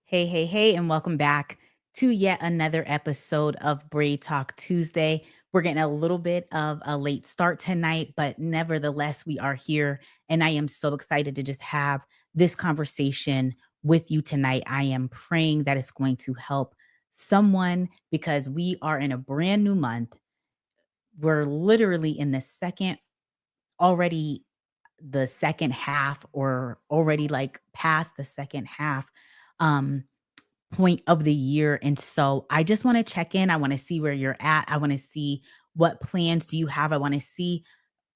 Hey, hey, hey, and welcome back to yet another episode of Braid Talk Tuesday. We're getting a little bit of a late start tonight, but nevertheless, we are here. And I am so excited to just have this conversation with you tonight. I am praying that it's going to help someone because we are in a brand new month. We're literally in already the second half, or already like past the second half. Um, Point of the year. And so I just want to check in. I want to see where you're at. I want to see what plans do you have. I want to see,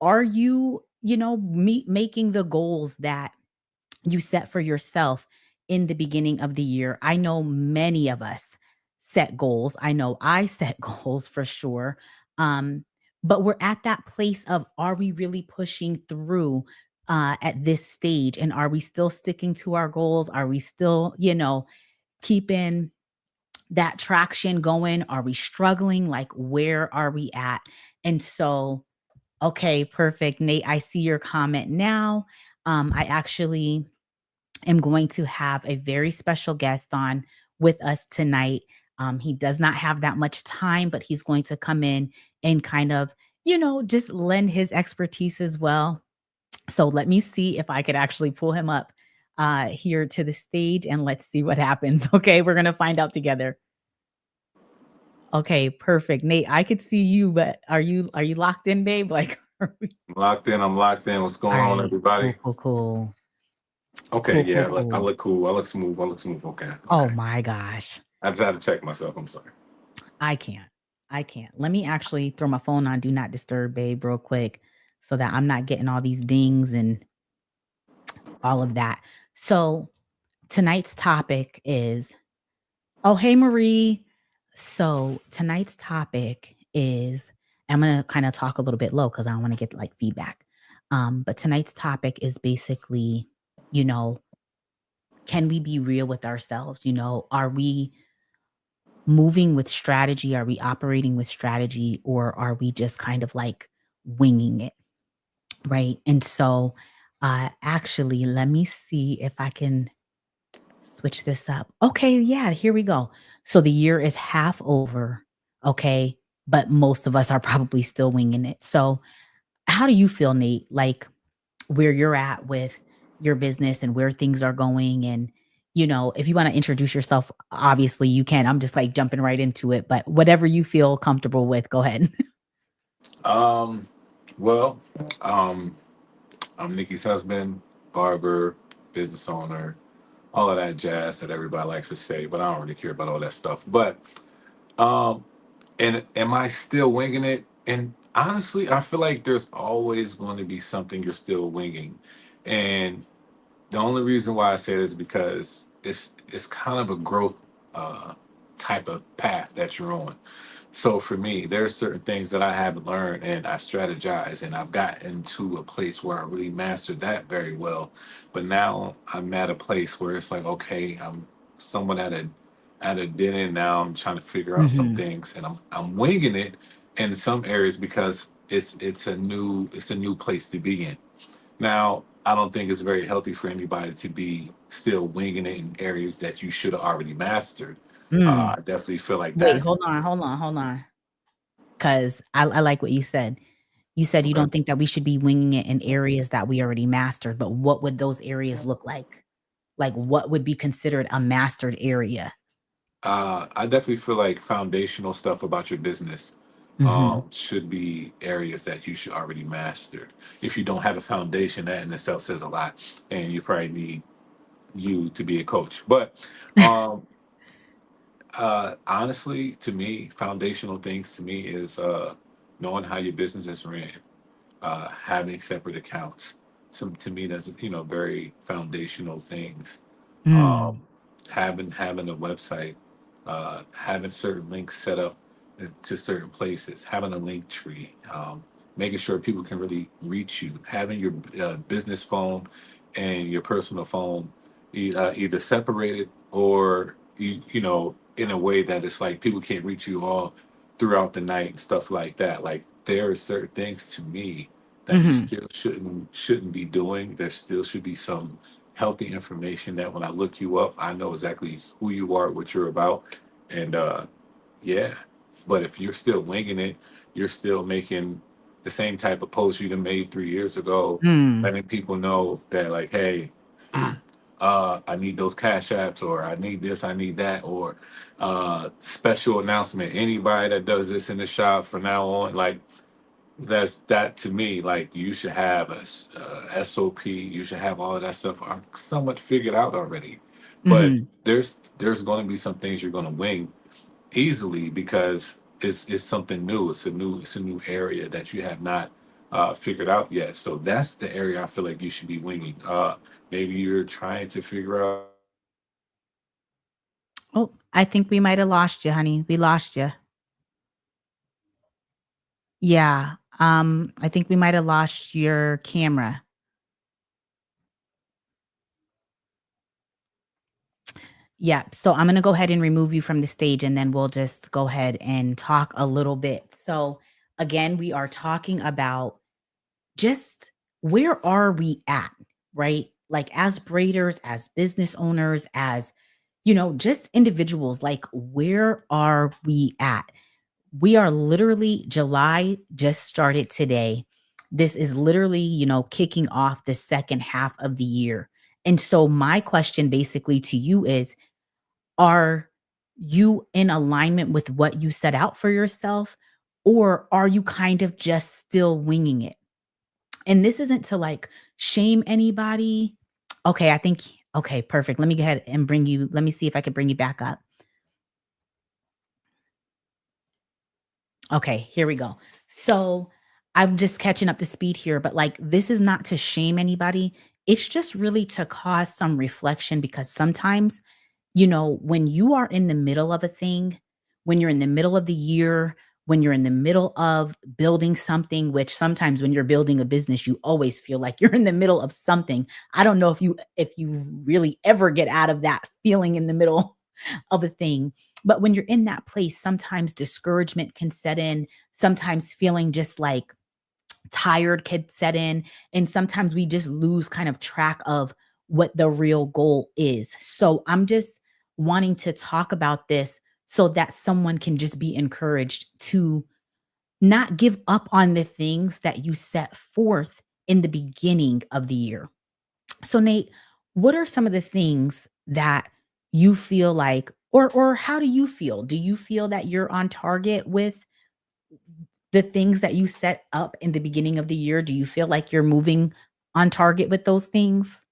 are you, making the goals that you set for yourself in the beginning of the year? I know many of us set goals. I know I set goals for sure. Um, but we're at that place of, are we really pushing through at this stage? And are we still sticking to our goals? Are we still, keeping that traction going? Are we struggling? Like, where are we at? And so, okay, perfect. Nate, I see your comment now. I actually am going to have a very special guest on with us tonight. He does not have that much time, but he's going to come in and kind of, just lend his expertise as well. So let me see if I could actually pull him up here to the stage, and let's see what happens. Okay, we're going to find out together. Okay, perfect. Nate, I could see you, but are you locked in, babe? Like, are we Locked in. I'm locked in. What's all going on, right. Cool, everybody? cool, cool. Okay, Cool, yeah, cool, I cool. look cool. I look smooth. I look smooth. Okay, Oh okay. my gosh. I just had to check myself. I'm sorry. I can't. I can't. Let me actually throw my phone on do not disturb, babe, real quick, so that I'm not getting all these dings and all of that. So tonight's topic is, oh, hey, Marie. So tonight's topic is, I'm going to kind of talk a little bit low because I don't want to get like feedback. But tonight's topic is basically, you know, can we be real with ourselves? Are we moving with strategy? Are we operating with strategy? Or are we just kind of like winging it? Right. And so, actually, let me see if I can switch this up. Okay, yeah, here we go. So the year is half over, okay? But most of us are probably still winging it. So, how do you feel, Nate? Like, where you're at with your business and where things are going, and if you want to introduce yourself, obviously you can. I'm just like jumping right into it, but whatever you feel comfortable with, go ahead. Um, well, um, I'm Nikki's husband, barber, business owner, all of that jazz that everybody likes to say, but I don't really care about all that stuff. But um, and am I still winging it? And honestly, I feel like there's always going to be something you're still winging, and the only reason why I say this is because it's kind of a growth uh, type of path that you're on. So for me, there's certain things that I haven't learned and I strategize and I've gotten to a place where I really mastered that very well. But now I'm at a place where it's like, okay, I'm someone at a dead end now. I'm trying to figure out some Hmm. things and I'm winging it in some areas because it's a new place to be in. Now, I don't think it's very healthy for anybody to be still winging it in areas that you should have already mastered. Mm. I definitely feel like Wait, that's hold on, hold on, hold on. Because I like what you said. You said you okay. don't think that we should be winging it in areas that we already mastered, but what would those areas look like? Like, what would be considered a mastered area? I definitely feel like foundational stuff about your business Mhm. should be areas that you should already mastered. If you don't have a foundation, that in itself says a lot, and you probably need you to be a coach. But um, honestly, to me, foundational things to me is knowing how your business is ran, having separate accounts. To me, that's very foundational things. Um, Mm. having a website, having certain links set up to certain places, having a link tree, making sure people can really reach you, having your business phone and your personal phone either separated or in a way that it's like people can't reach you all throughout the night and stuff like that. Like there are certain things to me that you Mhm. still shouldn't be doing. There still should be some healthy information that when I look you up, I know exactly who you are, what you're about, and yeah. But if you're still winging it, you're still making the same type of post you done made 3 years ago, Mm. letting people know that like, hey, I need those cash apps, or I need this, I need that, or special announcement. Anybody that does this in the shop from now on, like that's that to me. Like you should have SOP. You should have all of that stuff somewhat figured out already. But Mhm. there's going to be some things you're going to wing easily because it's something new. It's a new area that you have not figured out yet. So that's the area I feel like you should be winging. Maybe you're trying to figure out. Oh, I think we might have lost you, honey. We lost you. Yeah. I think we might have lost your camera. Yeah. So I'm gonna go ahead and remove you from the stage and then we'll just go ahead and talk a little bit. So again, we are talking about just where are we at, right? Like as braiders, as business owners, as just individuals, like where are we at? We are literally July just started today. This is literally, kicking off the second half of the year. And so my question basically to you is, are you in alignment with what you set out for yourself, or are you kind of just still winging it? And this isn't to like shame anybody. Okay, I think okay, perfect. Let me go ahead and let me see if I can bring you back up. Okay, here we go. So I'm just catching up to speed here, but like this is not to shame anybody. It's just really to cause some reflection because sometimes, when you are in the middle of a thing, when you're in the middle of the year, when you're in the middle of building something, which sometimes when you're building a business, you always feel like you're in the middle of something. I don't know if you really ever get out of that feeling in the middle of a thing. But when you're in that place, sometimes discouragement can set in, sometimes feeling just like tired could set in, and sometimes we just lose kind of track of what the real goal is. So I'm just wanting to talk about this so that someone can just be encouraged to not give up on the things that you set forth in the beginning of the year. So Nate, what are some of the things that you feel like or how do you feel? Do you feel that you're on target with the things that you set up in the beginning of the year? Do you feel like you're moving on target with those things?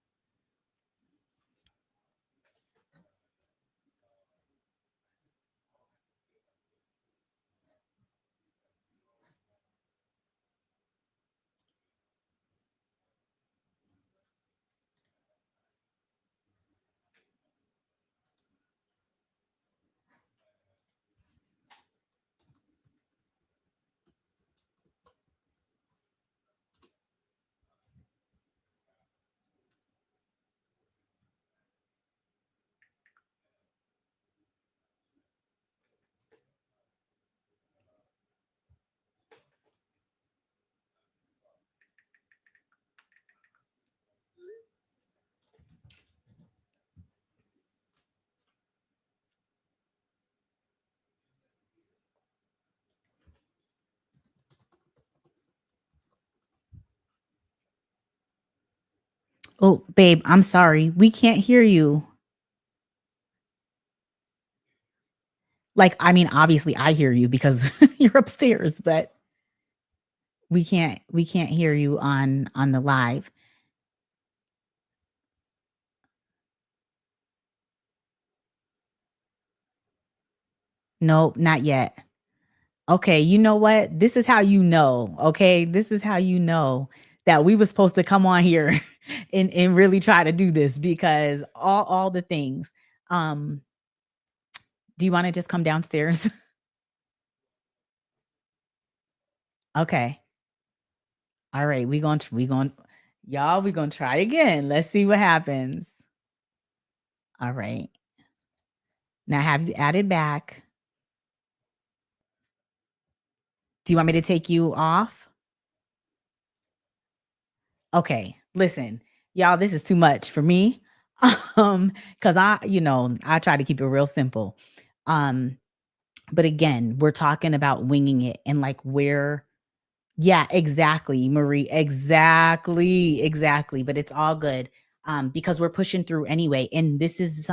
Oh, babe, I'm sorry. We can't hear you. Like, I mean, obviously I hear you because you're upstairs, but we can't hear you on the live. Nope, not yet. Okay, you know what? This is how you know, okay? This is how you know that we were supposed to come on here and really try to do this because all the things. Um, do you wanna just come downstairs? Okay. All right, we going y'all, we gonna try again. Let's see what happens. All right. Now have you added back? Do you want me to take you off? Okay. Listen. Y'all, this is too much for me. Because I try to keep it real simple. Um, but again, we're talking about winging it and like where yeah, exactly, Marie. Exactly, exactly. But it's all good because we're pushing through anyway. And this is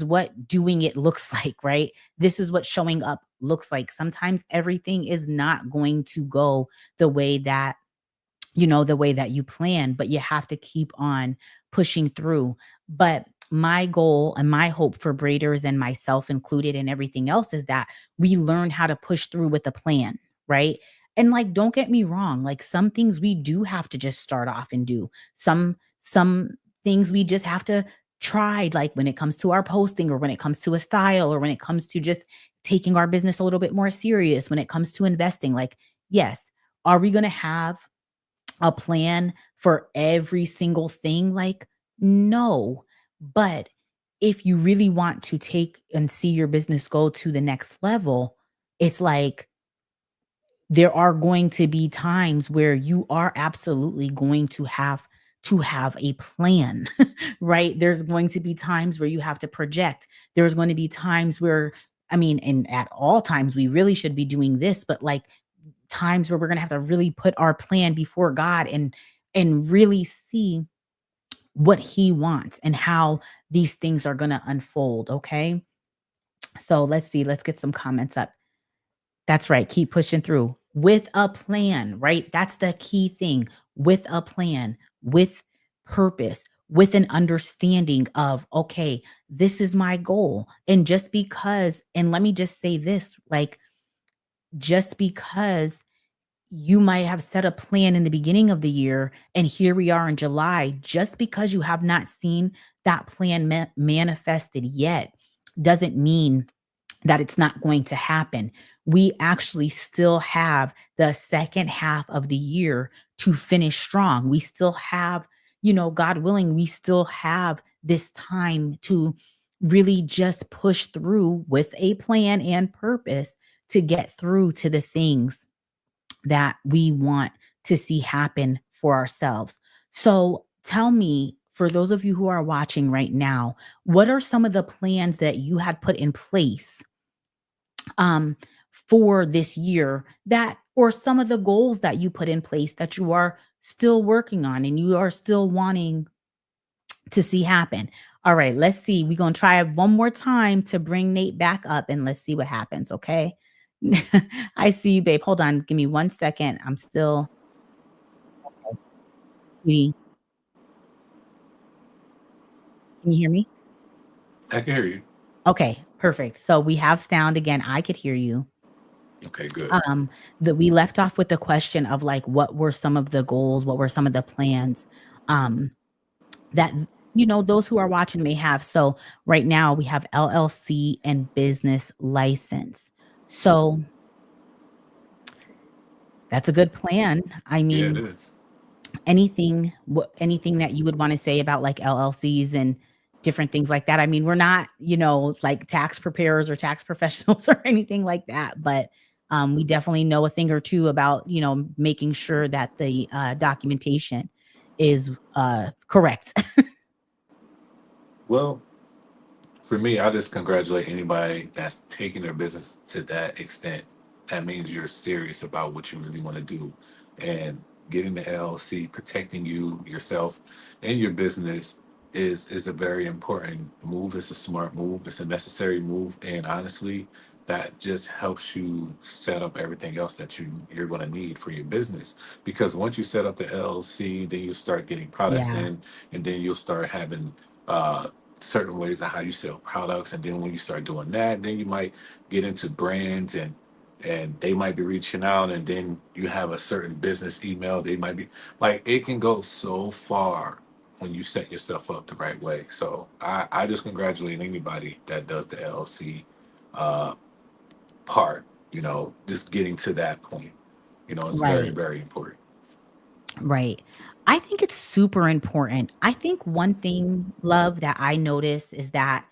what doing it looks like, right? This is what showing up looks like. Sometimes everything is not going to go the way that the way that you plan, but you have to keep on pushing through. But my goal and my hope for braiders and myself included and everything else is that we learn how to push through with a plan, right? And like don't get me wrong, like some things we do have to just start off and do. Some things we just have to try like when it comes to our posting or when it comes to a style or when it comes to just taking our business a little bit more serious when it comes to investing. Like yes, are we going to have a plan for every single thing? Like, no. But if you really want to take and see your business go to the next level, it's like there are going to be times where you are absolutely going to have a plan, right? There's going to be times where you have to project. There's going to be times where, I mean, and at all times, we really should be doing this, but like times where we're going to have to really put our plan before God and really see what he wants and how these things are going to unfold, okay? So let's see, let's get some comments up. That's right, keep pushing through with a plan, right? That's the key thing. With a plan, with purpose, with an understanding of okay, this is my goal. And just because and let me just say this, like just because you might have set a plan in the beginning of the year and here we are in July, just because you have not seen that plan manifested yet doesn't mean that it's not going to happen. We actually still have the second half of the year to finish strong. We still have, God willing, we still have this time to really just push through with a plan and purpose to get through to the things that we want to see happen for ourselves. So tell me, for those of you who are watching right now, what are some of the plans that you had put in place um, for this year that, or some of the goals that you put in place that you are still working on and you are still wanting to see happen? All right, let's see. We're going to try it one more time to bring Nate back up and let's see what happens. Okay. I see you, babe. Hold on. Give me 1 second. I'm still. Sweetie, can you hear me? I can hear you. Okay, perfect. So we have sound again. I could hear you. Okay, good. Um, that we left off with the question of like, what were some of the goals? What were some of the plans? Um, that those who are watching may have. So right now we have LLC and business license. So that's a good plan. I Yeah, it mean, is. anything that you would want to say about like LLCs and different things like that? I mean, we're not, like tax preparers or tax professionals or anything like that, but we definitely know a thing or two about, making sure that the documentation is correct. Well, for me, I just congratulate anybody that's taking their business to that extent. That means you're serious about what you really want to do. And getting the LLC, protecting you, yourself, and your business is a very important move. It's a smart move. It's a necessary move. And honestly, that just helps you set up everything else that you're going to need for your business. Because once you set up the LLC, then you start getting products Yeah, in, and then you'll start having uh certain ways of how you sell products. And then when you start doing that, then you might get into brands, and they might be reaching out, and then you have a certain business email. They might be like, it can go so far when you set yourself up the right way. So I just congratulate anybody that does the LLC uh part, just getting to that point. It's very, right, very important. right. I think it's super important. I think one thing, love, that I notice is that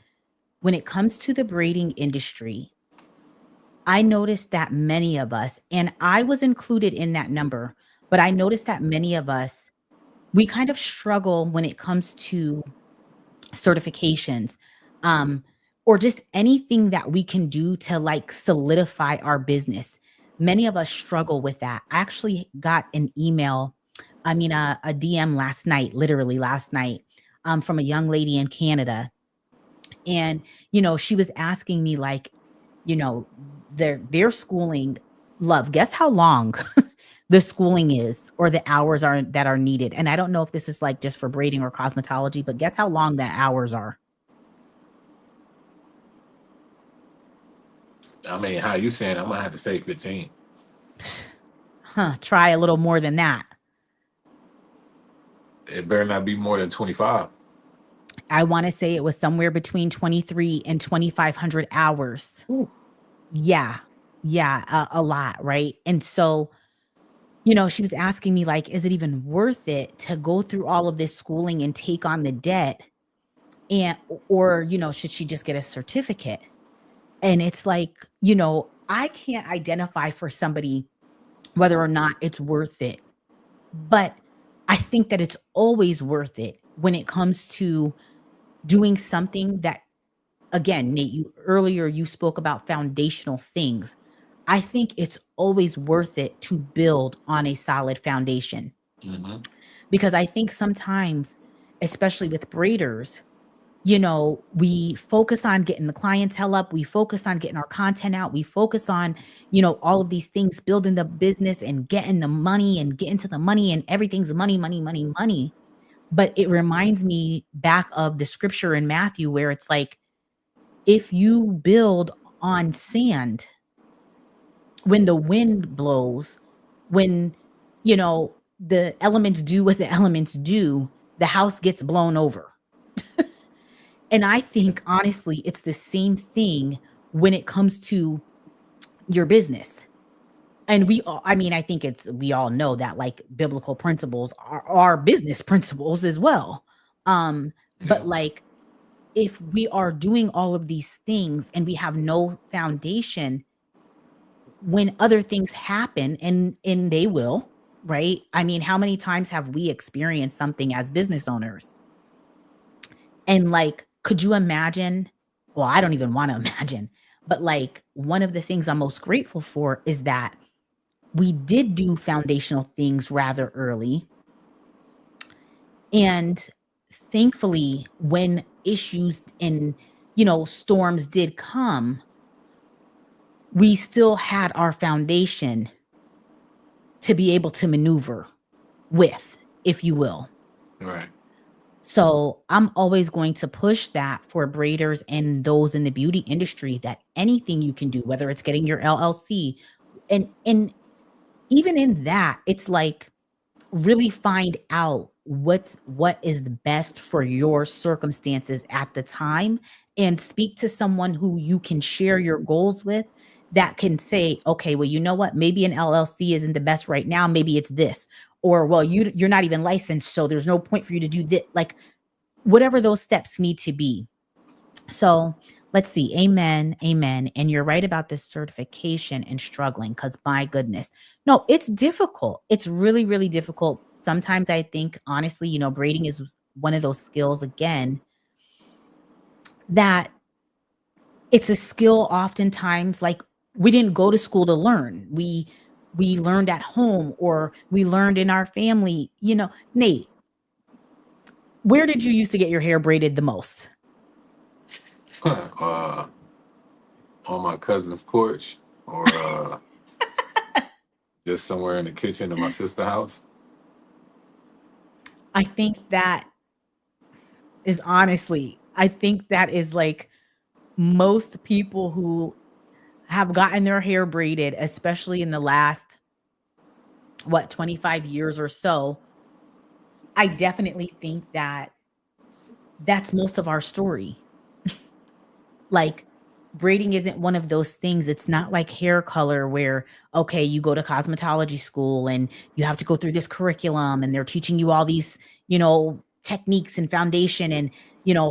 when it comes to the braiding industry, I noticed that many of us, and I was included in that number, but I noticed that many of us we kind of struggle when it comes to certifications, um, or just anything that we can do to like solidify our business. Many of us struggle with that. I actually got an email, a DM last night, literally last night, from a young lady in Canada. And, she was asking me like, you know, their schooling, love, guess how long the schooling is or the hours are that are needed. And I don't know if this is like just for braiding or cosmetology, but guess how long the hours are? I mean, how you saying? I'm gonna have to say 15. Huh, try a little more than that. It better not be more than 25. I want to say it was somewhere between 23 and 2,500 hours. Ooh. Yeah. Yeah, a lot, right? And so, she was asking me like, is it even worth it to go through all of this schooling and take on the debt, and or, should she just get a certificate? And it's like, I can't identify for somebody whether or not it's worth it. But I think that it's always worth it when it comes to doing something that, again, Nate, you spoke about foundational things. I think it's always worth it to build on a solid foundation, Mm-hmm. because I think sometimes, especially with braiders, we focus on getting the clientele up, we focus on getting our content out, we focus on, all of these things, building the business and getting the money and getting to the money, and everything's money, money, money, money. But it reminds me back of the scripture in Matthew where it's like, if you build on sand, when the wind blows, when, the elements do what the elements do, the house gets blown over. And I think honestly, it's the same thing when it comes to your business. And I think we all know that like biblical principles are business principles as well. Yeah. But like, if we are doing all of these things and we have no foundation, when other things happen, and they will, right? I mean, how many times have we experienced something as business owners? And like, could you imagine? Well, I don't even want to imagine, but like, one of the things I'm most grateful for is that we did do foundational things rather early. And thankfully, when issues and, storms did come, we still had our foundation to be able to maneuver with, if you will. Right. So I'm always going to push that for braiders and those in the beauty industry, that anything you can do, whether it's getting your LLC, and even in that, it's like, really find out what is the best for your circumstances at the time, and speak to someone who you can share your goals with, that can say, okay, well, you know what, maybe an LLC isn't the best right now, maybe it's this. Or, well, you're not even licensed, so there's no point for you to do this. Like, whatever those steps need to be. So let's see. Amen. Amen. And you're right about this certification and struggling, because my goodness, no, it's difficult. It's really, really difficult. Sometimes I think, honestly, braiding is one of those skills, again, that it's a skill oftentimes like we didn't go to school to learn. We learned at home, or we learned in our family. Nate, where did you used to get your hair braided the most? uh, on my cousin's porch, or just somewhere in the kitchen of my sister's house. I think that I think that is like most people who have gotten their hair braided, especially in the last, 25 years or so. I definitely think that that's most of our story. Like, braiding isn't one of those things. It's not like hair color where, okay, you go to cosmetology school and you have to go through this curriculum and they're teaching you all these, techniques and foundation and,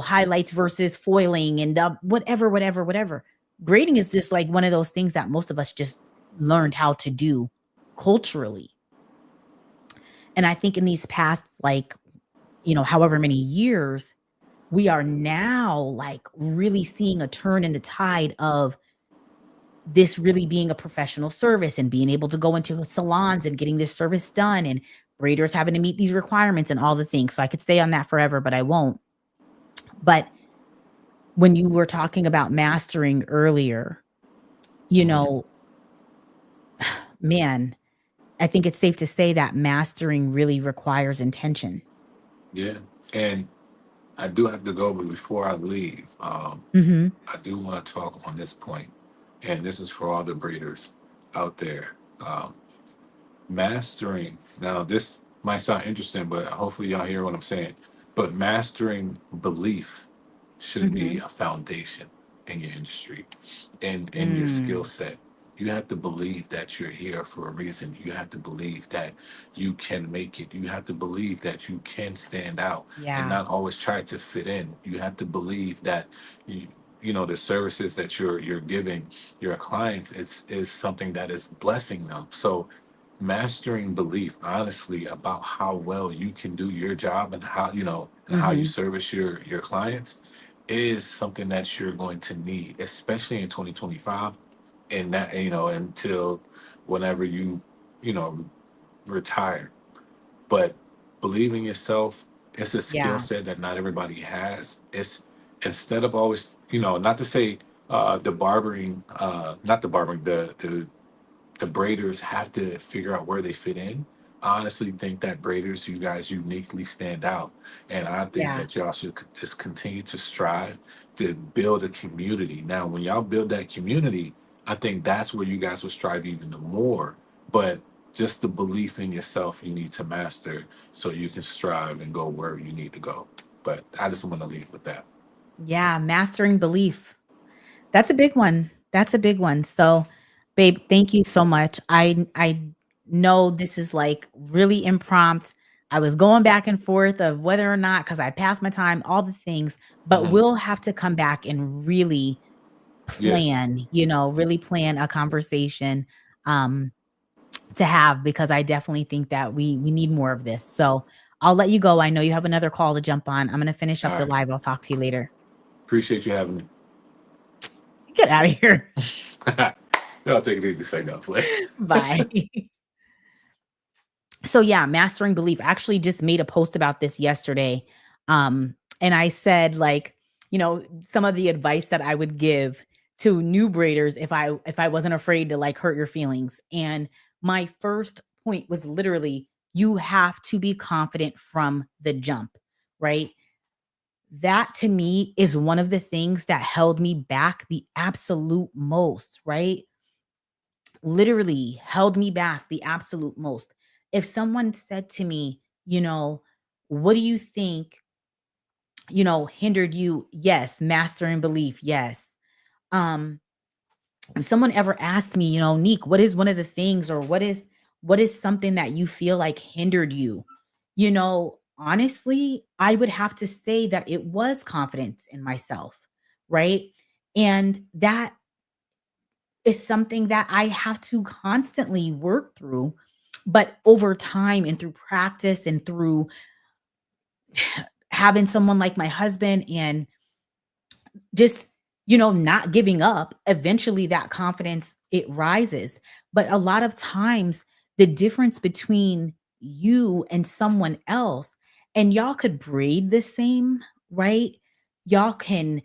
highlights versus foiling and whatever, whatever, whatever. Braiding is just like one of those things that most of us just learned how to do culturally. And I think in these past, like, however many years, we are now like really seeing a turn in the tide of this really being a professional service and being able to go into salons and getting this service done and braiders having to meet these requirements and all the things. So I could stay on that forever, but I won't. But when you were talking about mastering earlier, you Mhm. know, man, I think it's safe to say that mastering really requires intention. Yeah. And I do have to go, but before I leave, Mhm. I do want to talk on this point, and this is for all the breeders out there. Mastering, now this might sound interesting, but hopefully y'all hear what I'm saying. But mastering belief should be Mhm. a foundation in your industry and in your skill Mm. set. You have to believe that you're here for a reason. You have to believe that you can make it. You have to believe that you can stand out and Yeah. not always try to fit in. You have to believe that you the services that you're giving your clients is something that is blessing them. So mastering belief honestly about how well you can do your job and how and how you Mhm. service your clients is something that you're going to need, especially in 2025, and that until whenever you know retire. But believing yourself, it's a skill Yeah. set that not everybody has. It's instead of always, not to say the barbering, not the barbering, the braiders have to figure out where they fit in. I honestly think that braiders, you guys uniquely stand out. And I think Yeah. that y'all should just continue to strive to build a community. Now, when y'all build that community, I think that's where you guys will strive even the more. But just the belief in yourself you need to master so you can strive and go wherever you need to go. But I just want to leave with that. Yeah, mastering belief. That's a big one. That's a big one. So, babe, thank you so much. I know this is like really impromptu. I was going back and forth of whether or not cuz I passed my time, all the things, but Hmm. we'll have to come back and really Yeah. plan, really plan a conversation um to have because I definitely think that we need more of this. So, I'll let you go. I know you have another call to jump on. I'm going to finish All up the right. live. I'll talk to you later. Appreciate you having me. Get out of here. Y'all take it easy. Say no, play. Bye. So yeah, mastering belief. I actually just made a post about this yesterday. And I said like, some of the advice that I would give to new braiders if I wasn't afraid to like hurt your feelings. And my first point was literally you have to be confident from the jump, right? That to me is one of the things that held me back the absolute most, right? Literally held me back the absolute most. If someone said to me, what do you think, hindered you? Yes, mastering belief. Yes. Um, if someone ever asked me, Neek, what is one of the things or what is something that you feel like hindered you? Honestly, I would have to say that it was confidence in myself, right? And that is something that I have to constantly work through. But over time and through practice and through having someone like my husband and just, not giving up, eventually that confidence it rises. But a lot of times the difference between you and someone else, and y'all could braid the same, right? Y'all can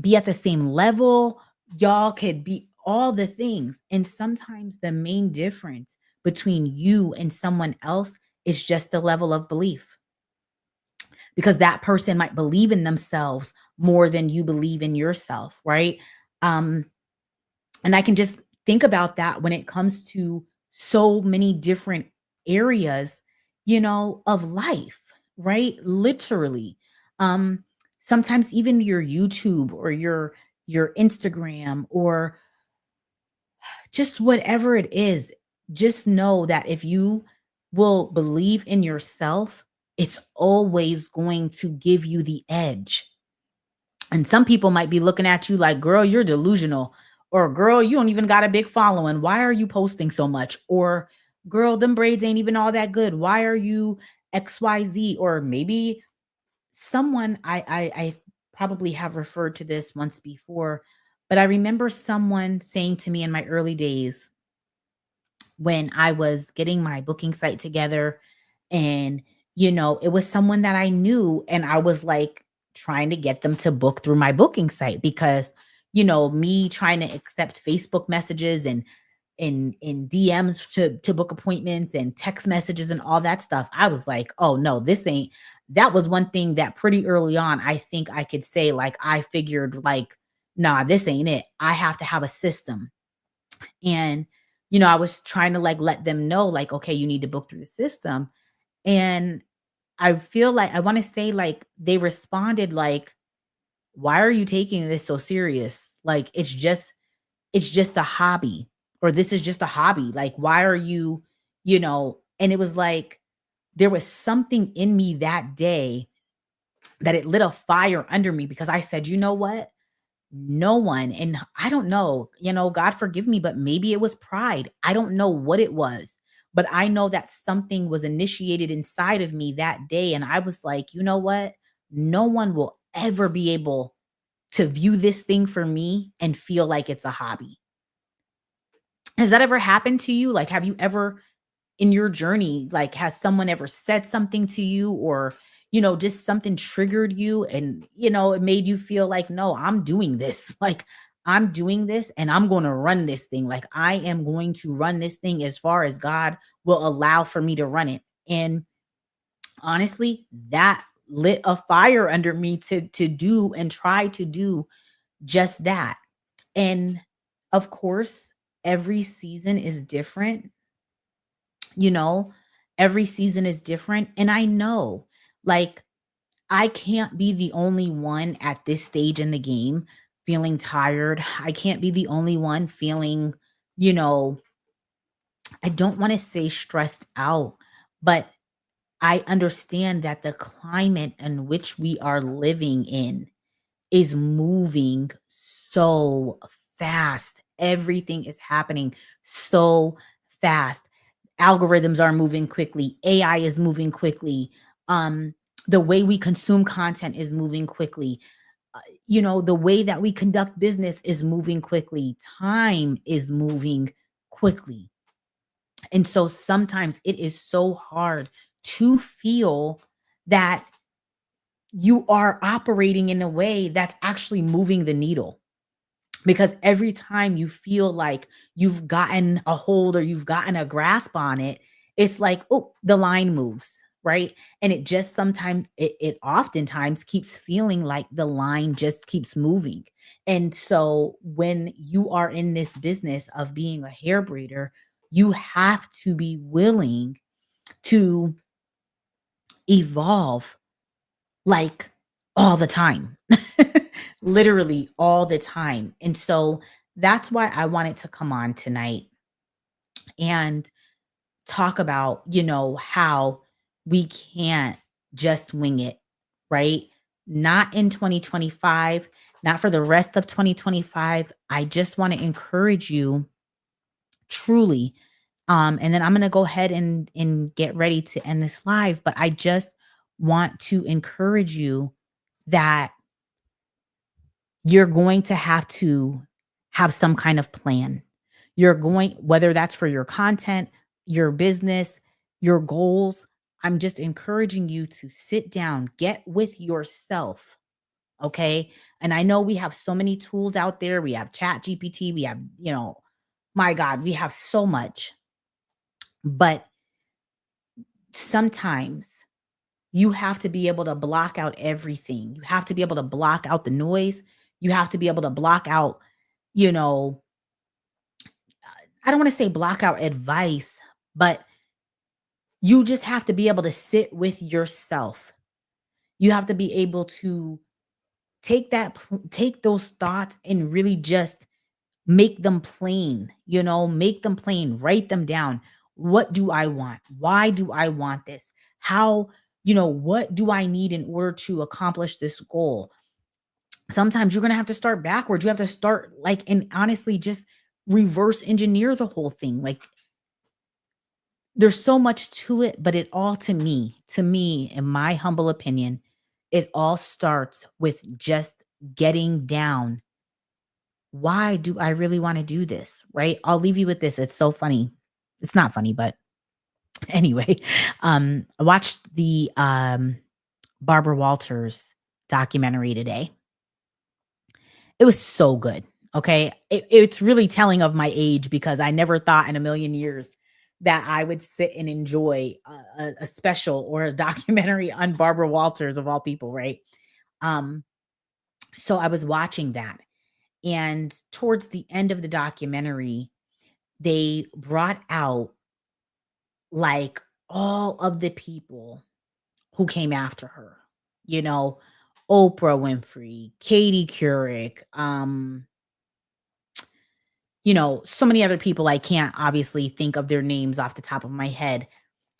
be at the same level, y'all could be all the things, and sometimes the main difference between you and someone else is just the level of belief, because that person might believe in themselves more than you believe in yourself, right? um and I can just think about that when it comes to so many different areas, of life, right? Literally. Um, Sometimes even your YouTube or your Instagram or just whatever it is, just know that if you will believe in yourself, it's always going to give you the edge. And some people might be looking at you like, girl, you're delusional. Or, girl, you don't even got a big following. Why are you posting so much? Or girl, them braids ain't even all that good. Why are you XYZ? Or maybe someone I probably have referred to this once before, but I remember someone saying to me in my early days when I was getting my booking site together, and it was someone that I knew, and I was like trying to get them to book through my booking site because me trying to accept Facebook messages and in DMs to book appointments and text messages and all that stuff. I was like, "Oh no, this ain't." That was one thing that pretty early on I think I could say, like, I figured like, "Nah, this ain't it. I have to have a system." And I was trying to like let them know like, "Okay, you need to book through the system." And I feel like I want to say like they responded like, "Why are you taking this so serious? Like it's just a hobby, or this is just a hobby. Like, why are you?" And it was like there was something in me that day that it lit a fire under me because I said, "You know what? No one," and I don't know, God forgive me, but maybe it was pride. I don't know what it was, but I know that something was initiated inside of me that day. And I was like, "You know what? No one will ever be able to view this thing for me and feel like it's a hobby." Has that ever happened to you? Like, have you ever in your journey, like, has someone ever said something to you, or, just something triggered you and, it made you feel like, no, I'm doing this. Like, I'm doing this and I'm going to run this thing. Like, I am going to run this thing as far as God will allow for me to run it. And honestly, that lit a fire under me to do and try to do just that. And of course, every season is different, you know, every season is different. And I know, like, I can't be the only one at this stage in the game feeling tired. I can't be the only one feeling, you know, I don't want to say stressed out, but I understand that the climate in which we are living in is moving so fast. Everything is happening so fast. Algorithms are moving quickly. AI is moving quickly. Um, the way we consume content is moving quickly. The way that we conduct business is moving quickly. Time is moving quickly. And so sometimes it is so hard to feel that you are operating in a way that's actually moving the needle, because every time you feel like you've gotten a hold or you've gotten a grasp on it, it's like, oh, the line moves, right? And it just sometimes, it oftentimes keeps feeling like the line just keeps moving. And so when you are in this business of being a hair braider, you have to be willing to evolve, like, all the time. Literally all the time. And so that's why I wanted to come on tonight and talk about, how we can't just wing it, right? Not in 2025, not for the rest of 2025. I just want to encourage you truly. And then I'm going to go ahead and get ready to end this live, but I just want to encourage you that you're going to have some kind of plan. You're going, whether that's for your content, your business, your goals. I'm just encouraging you to sit down, get with yourself. Okay. And I know we have so many tools out there. We have Chat GPT, we have, my God, we have so much. But sometimes you have to be able to block out everything. You have to be able to block out the noise. You have to be able to block out, you know, I don't want to say block out advice, but you just have to be able to sit with yourself. You have to be able to take those thoughts and really just make them plain, make them plain, write them down. What do I want? Why do I want this? How, what do I need in order to accomplish this goal? Sometimes you're going to have to start backwards. You have to start like, and honestly, just reverse engineer the whole thing. Like, there's so much to it, but it all to me, in my humble opinion, it all starts with just getting down. Why do I really want to do this? Right? I'll leave you with this. It's so funny. It's not funny, but anyway, I watched the Barbara Walters documentary today. It was so good. Okay. It's really telling of my age because I never thought in a million years that I would sit and enjoy a special or a documentary on Barbara Walters of all people, right? Um, so I was watching that. And towards the end of the documentary, they brought out like all of the people who came after her, you know, Oprah Winfrey, Katie Couric, so many other people I can't obviously think of their names off the top of my head,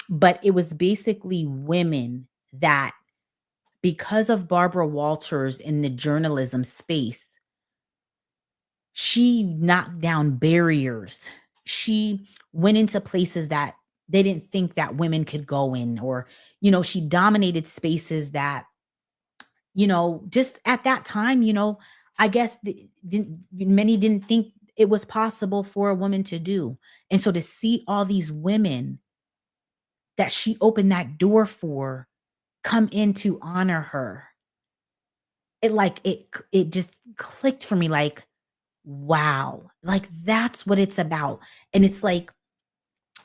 but it was basically women that because of Barbara Walters in the journalism space, she knocked down barriers. She went into places that they didn't think that women could go in, or she dominated spaces that just at that time, I guess many didn't think it was possible for a woman to do. And so to see all these women that she opened that door for come in to honor her, it just clicked for me like, wow, like that's what it's about. And it's like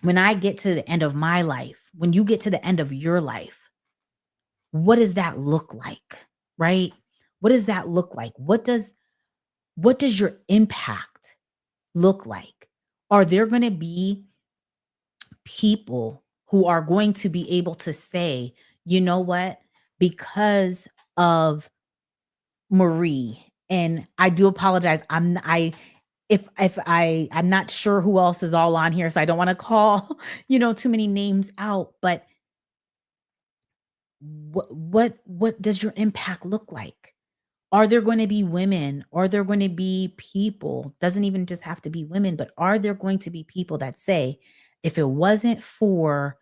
when I get to the end of my life, when you get to the end of your life, what does that look like? Right? What does that look like? What does your impact look like? Are there going to be people who are going to be able to say, you know what? Because of Marie, and I do apologize. I if I'm not sure who else is all on here, so I don't want to call, too many names out, but what does your impact look like? Are there going to be women? Are there going to be people? Doesn't even just have to be women, but are there going to be people that say, if it wasn't for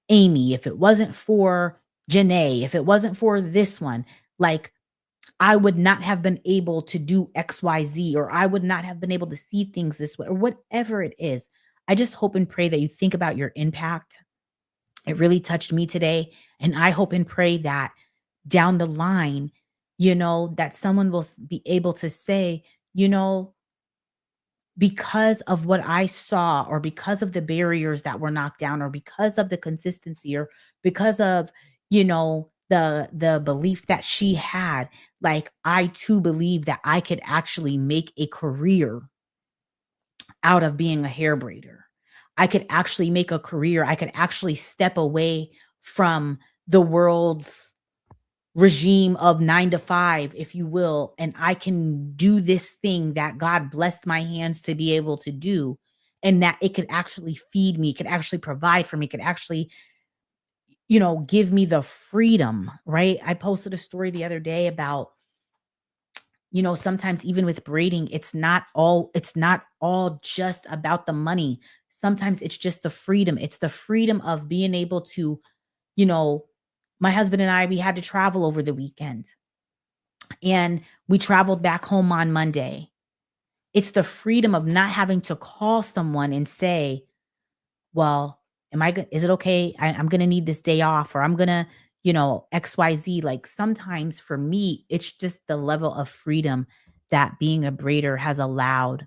Amy, if it wasn't for Janae, if it wasn't for this one, like I would not have been able to do XYZ, or I would not have been able to see things this way, or whatever it is. I just hope and pray that you think about your impact. It really touched me today. And I hope and pray that down the line, that someone will be able to say, you know, because of what I saw, or because of the barriers that were knocked down, or because of the consistency, or because of, the belief that she had, like I too believe that I could actually make a career out of being a hair braider. I could actually make a career. I could actually step away from the world's regime of 9 to 5, if you will, and I can do this thing that God blessed my hands to be able to do, and that it could actually feed me, could actually provide for me, could actually, give me the freedom, right? I posted a story the other day about, sometimes even with braiding, it's not all just about the money. Sometimes it's just the freedom. It's the freedom of being able to, you know, my husband and I, we had to travel over the weekend, and we traveled back home on Monday. It's the freedom of not having to call someone and say, well, is it okay? I'm going to need this day off, or I'm going to, XYZ. Like sometimes for me, it's just the level of freedom that being a braider has allowed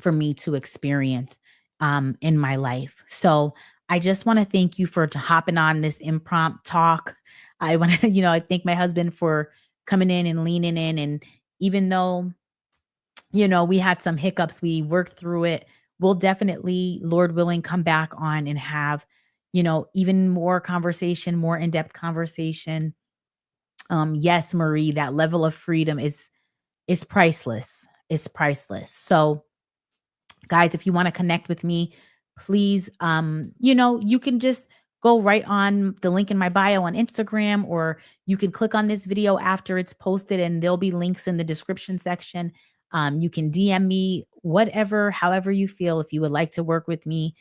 for me to experience in my life. So I just want to thank you for hopping on this impromptu talk. I want to, I thank my husband for coming in and leaning in. And even though, we had some hiccups, we worked through it. We'll definitely, Lord willing, come back on and have, even more conversation, more in-depth conversation. Yes, Marie, that level of freedom is priceless. It's priceless. So guys, if you want to connect with me, please, you can just go right on the link in my bio on Instagram, or you can click on this video after it's posted, and there'll be links in the description section. You can DM me, whatever, however you feel. If you would like to work with me,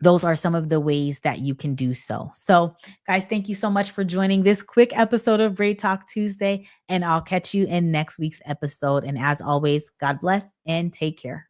those are some of the ways that you can do so. So, guys, thank you so much for joining this quick episode of Braid Talk Tuesday, and I'll catch you in next week's episode. And as always, God bless and take care.